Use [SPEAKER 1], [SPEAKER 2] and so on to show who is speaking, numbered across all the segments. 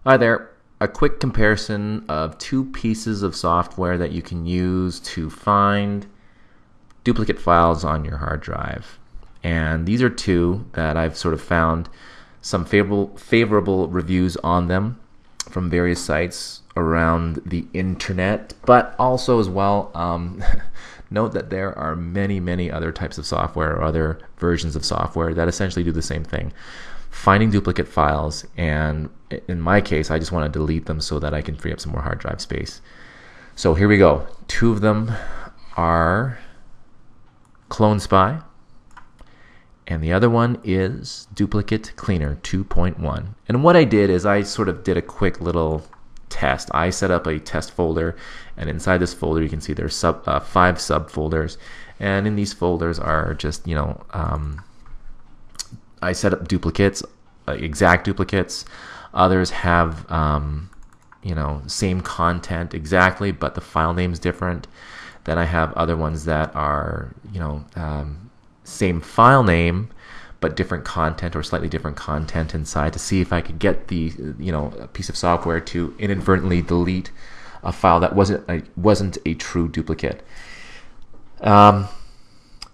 [SPEAKER 1] Hi there. A quick comparison of two pieces of software that you can use to find duplicate files on your hard drive. And these are two that I've sort of found some favorable reviews on them from various sites around the internet, but also as well, note that there are many other types of software or other versions of software that essentially do the same thing. Finding duplicate files, and in my case, I just want to delete them so that I can free up some more hard drive space. So here we go. Two of them are Clone Spy, and the other one is Duplicate Cleaner 2.1. And what I did is I sort of did a quick little test. I set up a test folder, and inside this folder you can see there's 5 subfolders, and in these folders are just I set up duplicates, exact duplicates. Others have same content exactly, but the file name's different. Then I have other ones that are same file name but different content or slightly different content inside, to see if I could get the a piece of software to inadvertently delete a file that wasn't a true duplicate.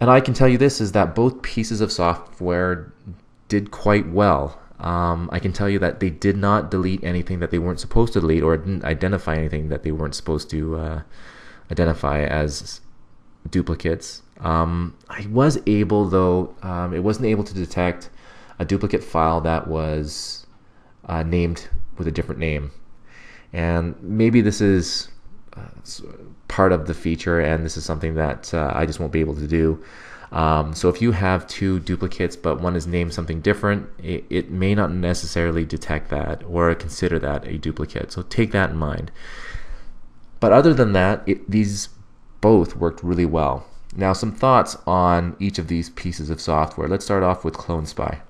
[SPEAKER 1] And I can tell you this is that both pieces of software did quite well. I can tell you that they did not delete anything that they weren't supposed to delete, or didn't identify anything that they weren't supposed to identify as duplicates. I was able, though, it wasn't able to detect a duplicate file that was named with a different name. And maybe this is part of the feature, and this is something that I just won't be able to do. So if you have two duplicates but one is named something different, it may not necessarily detect that or consider that a duplicate. So take that in mind. But other than that, these both worked really well. Now, some thoughts on each of these pieces of software. Let's start off with Clone Spy.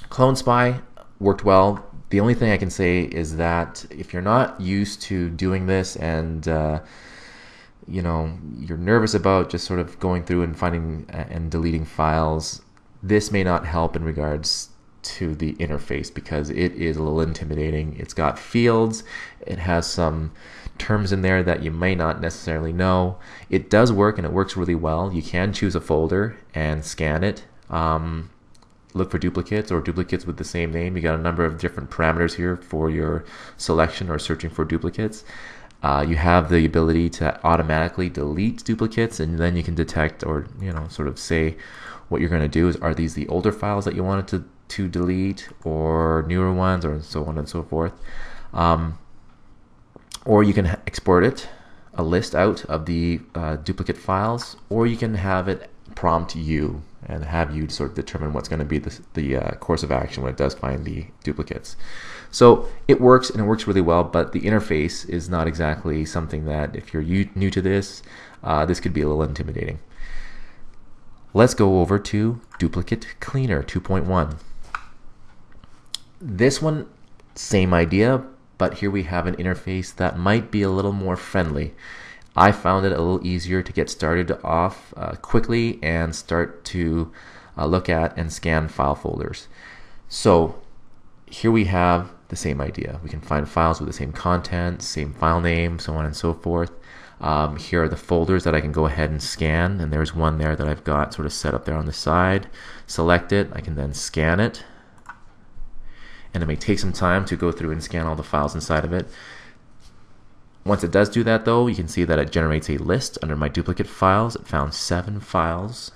[SPEAKER 1] Clone Spy worked well. The only thing I can say is that if you're not used to doing this, and you're nervous about just sort of going through and finding and deleting files, this may not help in regards to the interface, because it is a little intimidating. It's got fields, it has some terms in there that you may not necessarily know. It does work, and it works really well. You can choose a folder and scan it. Look for duplicates or duplicates with the same name. You got a number of different parameters here for your selection or searching for duplicates. You have the ability to automatically delete duplicates, and then you can detect or sort of say what you're going to do. Are these the older files that you wanted to delete, or newer ones, or so on and so forth. Or you can export it, a list out of the duplicate files, or you can have it prompt you and have you sort of determine what's going to be the course of action when it does find the duplicates. So it works, and it works really well, but the interface is not exactly something that, if you're new to this, this could be a little intimidating. Let's go over to Duplicate Cleaner 2.1. This one, same idea, but here we have an interface that might be a little more friendly. I found it a little easier to get started off quickly and start to look at and scan file folders. So here we have the same idea. We can find files with the same content, same file name, so on and so forth. Here are the folders that I can go ahead and scan, and there's one there that I've got sort of set up there on the side. Select it, I can then scan it, and it may take some time to go through and scan all the files inside of it. Once it does do that, though, you can see that it generates a list under my duplicate files. It found 7 files,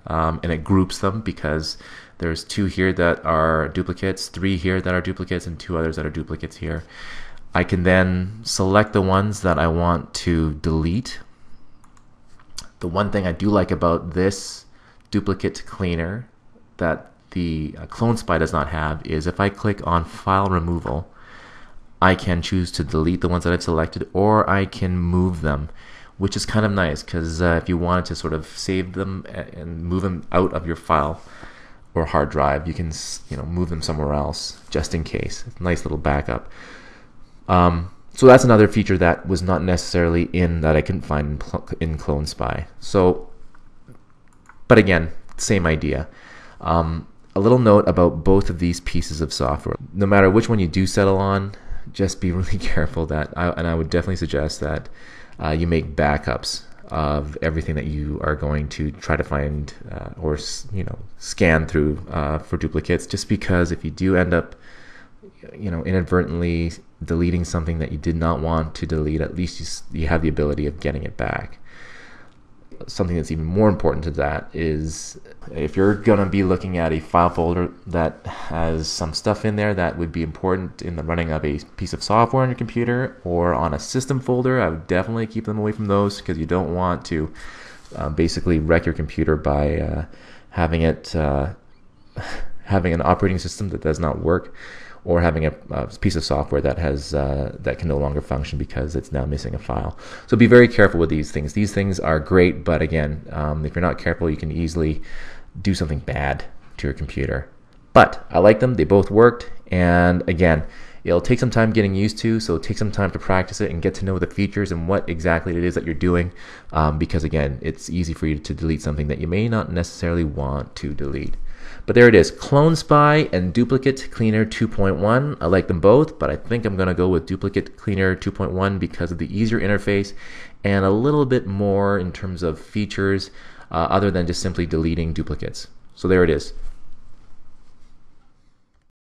[SPEAKER 1] and it groups them because there's 2 here that are duplicates, 3 here that are duplicates, and 2 others that are duplicates here. I can then select the ones that I want to delete. The one thing I do like about this duplicate cleaner that the Clone Spy does not have is, if I click on File Removal, I can choose to delete the ones that I've selected, or I can move them, which is kind of nice, because if you wanted to sort of save them and move them out of your file or hard drive, you can move them somewhere else just in case. Nice little backup. So that's another feature that was not necessarily that I couldn't find in Clone Spy. So, but again, same idea. A little note about both of these pieces of software. No matter which one you do settle on, just be really careful that, and I would definitely suggest that you make backups of everything that you are going to try to find or scan through for duplicates. Just because if you do end up inadvertently deleting something that you did not want to delete, at least you have the ability of getting it back. Something that's even more important to that is if you're going to be looking at a file folder that has some stuff in there that would be important in the running of a piece of software on your computer or on a system folder, I would definitely keep them away from those, because you don't want to basically wreck your computer by having an operating system that does not work, or having a piece of software that has that can no longer function because it's now missing a file. So be very careful with these things. These things are great, but again, if you're not careful, you can easily do something bad to your computer. But I like them. They both worked. And again, it'll take some time getting used to, so take some time to practice it and get to know the features and what exactly it is that you're doing, because again, it's easy for you to delete something that you may not necessarily want to delete. But there it is, Clone Spy and Duplicate Cleaner 2.1. I like them both, but I think I'm going to go with Duplicate Cleaner 2.1 because of the easier interface and a little bit more in terms of features other than just simply deleting duplicates. So there it is.